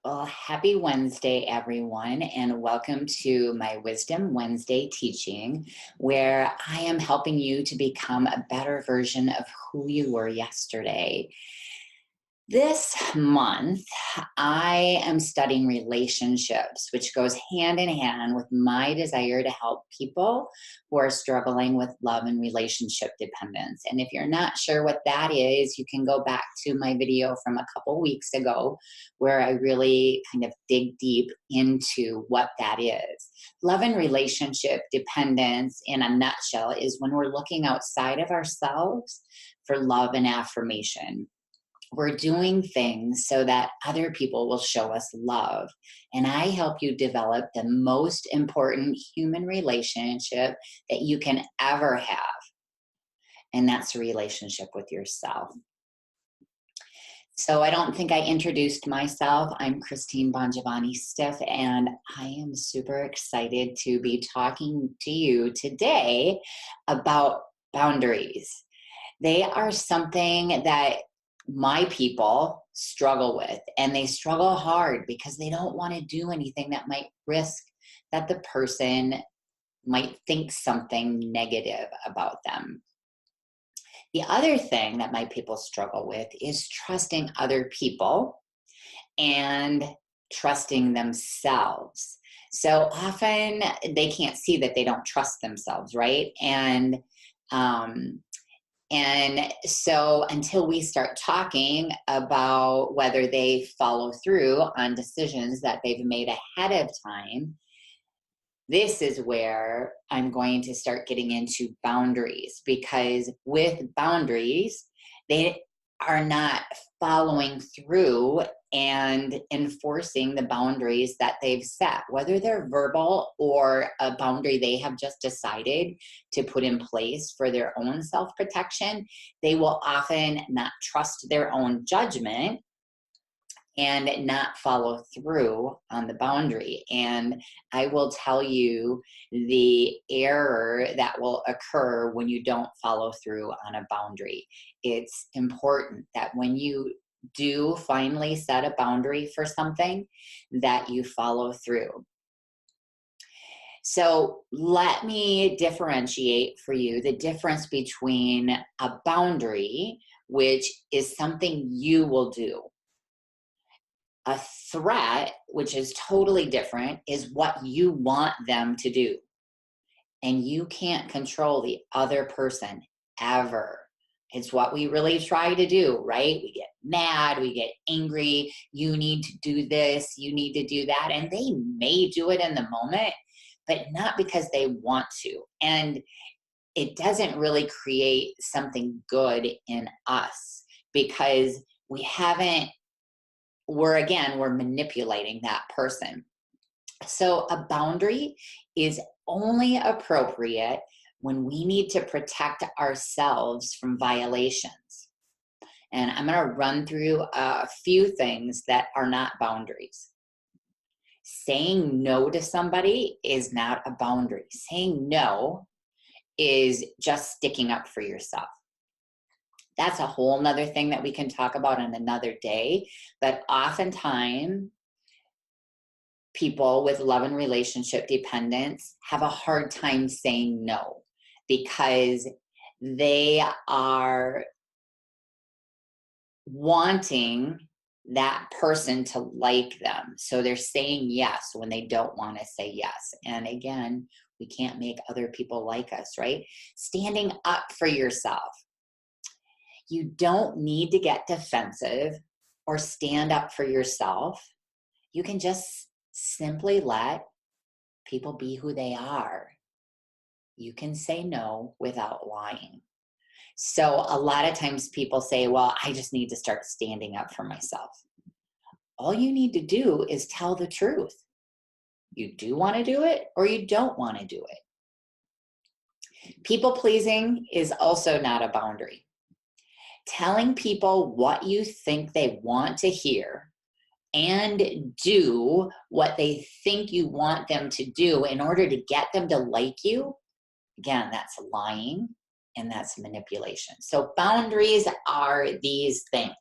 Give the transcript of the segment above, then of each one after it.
Well, happy Wednesday, everyone, and welcome to my Wisdom Wednesday teaching, where I am helping you to become a better version of who you were yesterday. This month, I am studying relationships, which goes hand in hand with my desire to help people who are struggling with love and relationship dependence. And if you're not sure what that is, you can go back to my video from a couple weeks ago where I really kind of dig deep into what that is. Love and relationship dependence, in a nutshell, is when we're looking outside of ourselves for love and affirmation. We're doing things so that other people will show us love. And I help you develop the most important human relationship that you can ever have. And that's a relationship with yourself. So I don't think I introduced myself. I'm Bongiovanni-Stiff, and I am super excited to be talking to you today about boundaries. They are something that my people struggle with, and they struggle hard because they don't want to do anything that might risk that the person might think something negative about them. The other thing that my people struggle with is trusting other people and trusting themselves. So often they can't see that they don't trust themselves, right? And so until we start talking about whether they follow through on decisions that they've made ahead of time, this is where I'm going to start getting into boundaries, because with boundaries, they are not following through and enforcing the boundaries that they've set, whether they're verbal or a boundary they have just decided to put in place for their own self-protection. They will often not trust their own judgment and not follow through on the boundary. And I will tell you the error that will occur when you don't follow through on a boundary. It's important that when you do finally set a boundary for something, that you follow through. So let me differentiate for you the difference between a boundary, which is something you will do. A threat, which is totally different, is what you want them to do. And you can't control the other person ever. It's what we really try to do, right? We get mad, we get angry. You need to do this, you need to do that. And they may do it in the moment, but not because they want to. And it doesn't really create something good in us, because we're manipulating that person. So a boundary is only appropriate when we need to protect ourselves from violations. And I'm going to run through a few things that are not boundaries. Saying no to somebody is not a boundary. Saying no is just sticking up for yourself. That's a whole nother thing that we can talk about on another day. But oftentimes, people with love and relationship dependence have a hard time saying no, because they are wanting that person to like them. So they're saying yes when they don't want to say yes. And again, we can't make other people like us, right? Standing up for yourself. You don't need to get defensive or stand up for yourself. You can just simply let people be who they are. You can say no without lying. So a lot of times people say, well, I just need to start standing up for myself. All you need to do is tell the truth. You do want to do it, or you don't want to do it. People pleasing is also not a boundary. Telling people what you think they want to hear and do what they think you want them to do in order to get them to like you, again, that's lying and that's manipulation. So boundaries are these things.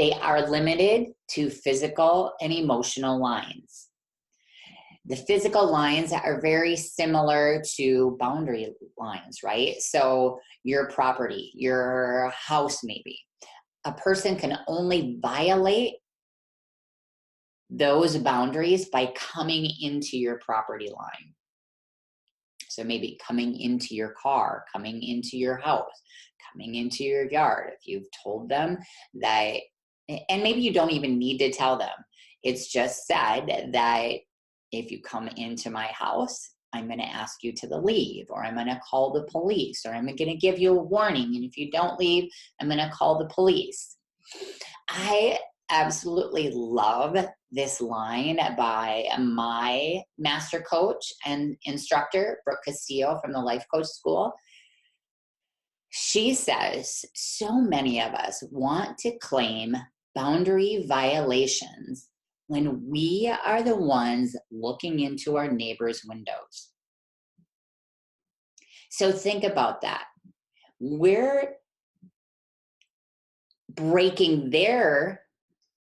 They are limited to physical and emotional lines. The physical lines are very similar to boundary lines, right? So your property, your house maybe. A person can only violate those boundaries by coming into your property line. So maybe coming into your car, coming into your house, coming into your yard. If you've told them that, and maybe you don't even need to tell them, it's just said that if you come into my house, I'm going to ask you to leave, or I'm going to call the police, or I'm going to give you a warning. And if you don't leave, I'm going to call the police. I absolutely love this line by my master coach and instructor, Brooke Castillo from the Life Coach School. She says, so many of us want to claim boundary violations when we are the ones looking into our neighbors' windows. So think about that. We're breaking their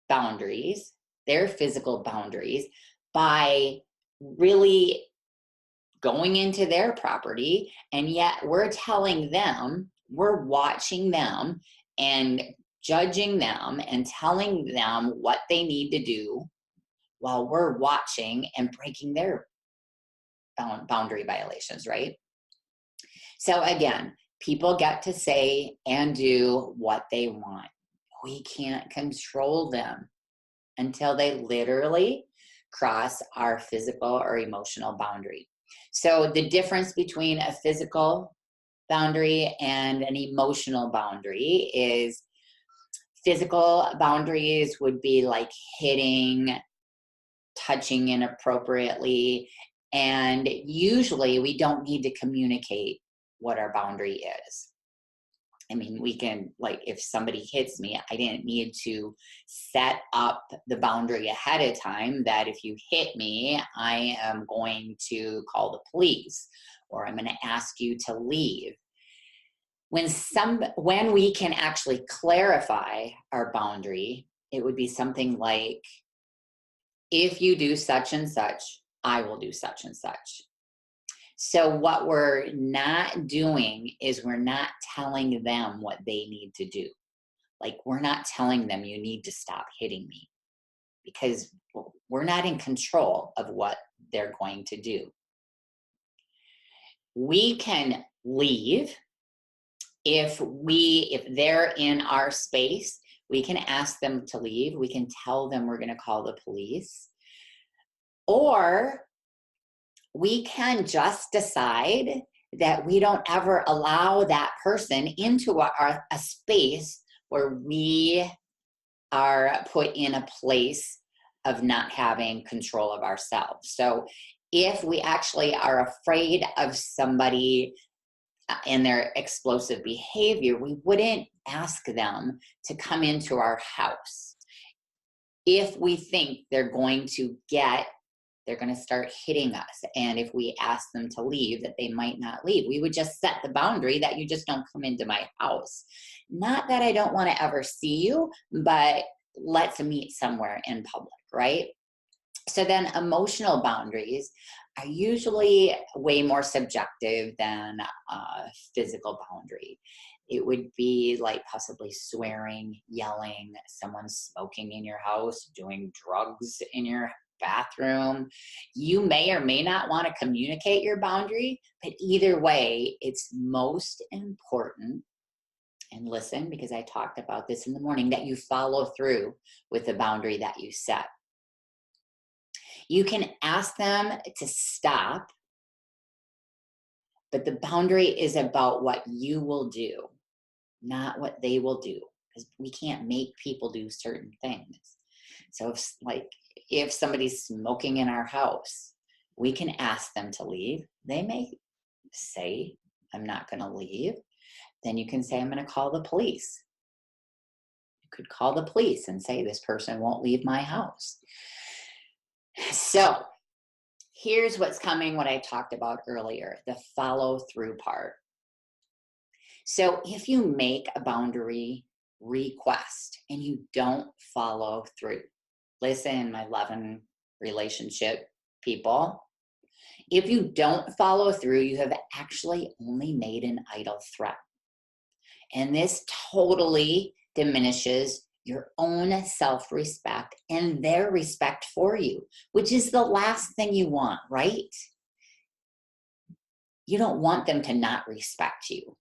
boundaries, their physical boundaries, by really going into their property, and yet we're telling them, we're watching them and judging them and telling them what they need to do while we're watching and breaking their boundary violations, right? So again, people get to say and do what they want. We can't control them until they literally cross our physical or emotional boundary. So the difference between a physical boundary and an emotional boundary is physical boundaries would be like hitting, touching inappropriately, and usually we don't need to communicate what our boundary is. I mean, we can, like, if somebody hits me, I didn't need to set up the boundary ahead of time that if you hit me, I am going to call the police, or I'm going to ask you to leave. When we can actually clarify our boundary, it would be something like, if you do such and such, I will do such and such. So what we're not doing is we're not telling them what they need to do. Like, we're not telling them you need to stop hitting me, because we're not in control of what they're going to do. We can leave if they're in our space. We can ask them to leave. We can tell them we're going to call the police. Or we can just decide that we don't ever allow that person into a space where we are put in a place of not having control of ourselves. So if we actually are afraid of somebody and their explosive behavior, we wouldn't ask them to come into our house. If we think they're going to start hitting us, and if we ask them to leave, that they might not leave, we would just set the boundary that you just don't come into my house. Not that I don't want to ever see you, but let's meet somewhere in public, right? So then emotional boundaries are usually way more subjective than a physical boundary. It would be like possibly swearing, yelling, someone smoking in your house, doing drugs in your bathroom. You may or may not want to communicate your boundary, but either way, it's most important, and listen, because I talked about this in the morning, that you follow through with the boundary that you set. You can ask them to stop, but the boundary is about what you will do, not what they will do, because we can't make people do certain things. So if somebody's smoking in our house, we can ask them to leave. They may say, I'm not going to leave. Then you can say, I'm going to call the police. You could call the police and say, this person won't leave my house. So here's what's coming, what I talked about earlier, the follow through part. So if you make a boundary request and you don't follow through. Listen, my love and relationship people, if you don't follow through, you have actually only made an idle threat. And this totally diminishes your own self-respect and their respect for you, which is the last thing you want, right? You don't want them to not respect you.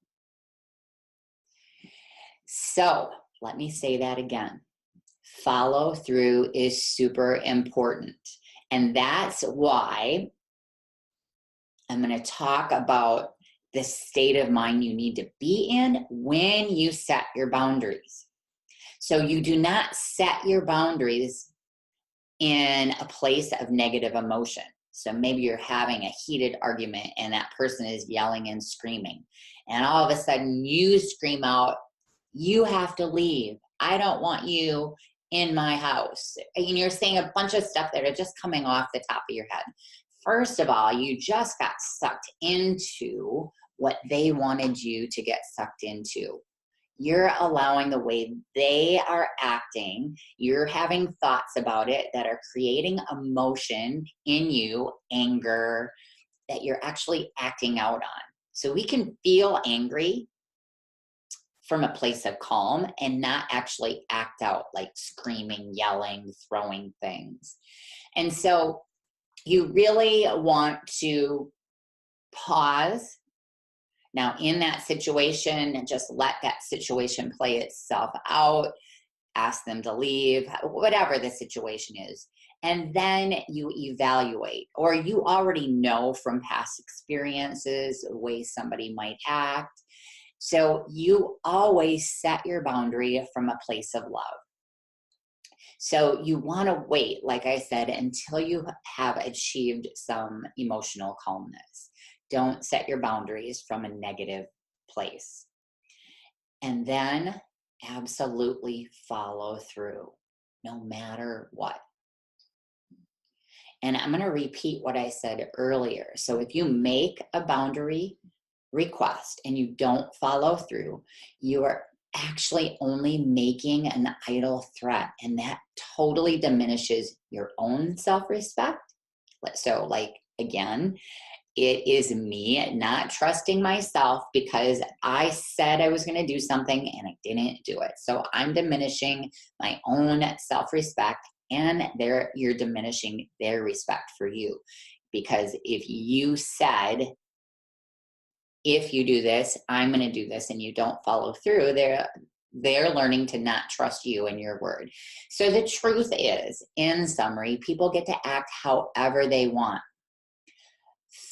So let me say that again. Follow through is super important. And that's why I'm going to talk about the state of mind you need to be in when you set your boundaries. So you do not set your boundaries in a place of negative emotion. So maybe you're having a heated argument and that person is yelling and screaming. And all of a sudden you scream out, "You have to leave. I don't want you in my house." And you're saying a bunch of stuff that are just coming off the top of your head. First of all, you just got sucked into what they wanted you to get sucked into. You're allowing the way they are acting. You're having thoughts about it that are creating emotion in you, anger, that you're actually acting out on. So we can feel angry from a place of calm and not actually act out like screaming, yelling, throwing things. And so you really want to pause now in that situation and just let that situation play itself out, ask them to leave, whatever the situation is. And then you evaluate, or you already know from past experiences the way somebody might act. So you always set your boundary from a place of love. So you want to wait, like I said, until you have achieved some emotional calmness. Don't set your boundaries from a negative place. And then absolutely follow through, no matter what. And I'm going to repeat what I said earlier. So if you make a boundary request and you don't follow through, you are actually only making an idle threat, and that totally diminishes your own self-respect. So like, again, it is me not trusting myself because I said I was going to do something and I didn't do it. So I'm diminishing my own self-respect, and you're diminishing their respect for you. Because if you said, if you do this, I'm going to do this, and you don't follow through, they're learning to not trust you and your word. So the truth is, in summary, people get to act however they want.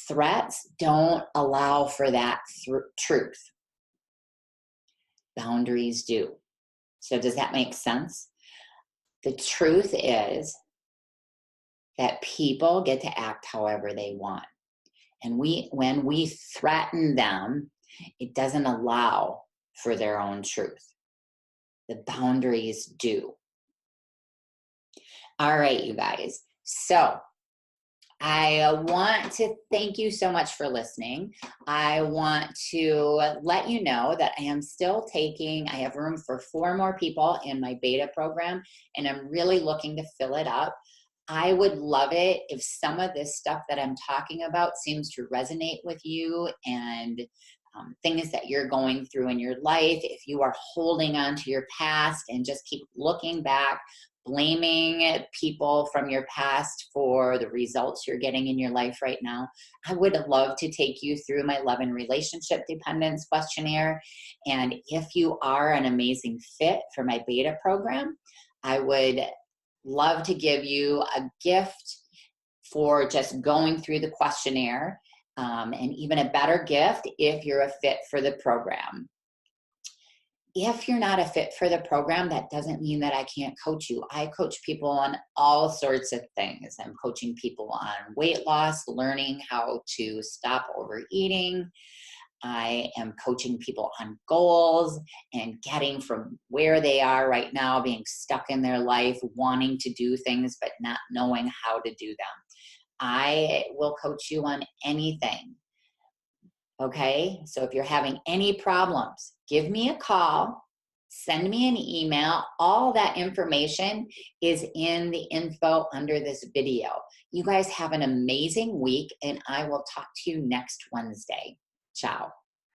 Threats don't allow for that truth. Boundaries do. So does that make sense? The truth is that people get to act however they want. And when we threaten them, it doesn't allow for their own truth. The boundaries do. All right, you guys. So I want to thank you so much for listening. I want to let you know that I am still I have room for 4 more people in my beta program, and I'm really looking to fill it up. I would love it if some of this stuff that I'm talking about seems to resonate with you, and things that you're going through in your life. If you are holding on to your past and just keep looking back, blaming people from your past for the results you're getting in your life right now, I would love to take you through my love and relationship dependence questionnaire. And if you are an amazing fit for my beta program, I would love to give you a gift for just going through the questionnaire, and even a better gift if you're a fit for the program. If you're not a fit for the program, that doesn't mean that I can't coach you. I coach people on all sorts of things. I'm coaching people on weight loss, learning how to stop overeating. I am coaching people on goals and getting from where they are right now, being stuck in their life, wanting to do things but not knowing how to do them. I will coach you on anything. Okay, so if you're having any problems, give me a call. send me an email. All that information is in the info under this video. You guys have an amazing week, and I will talk to you next Wednesday. Ciao.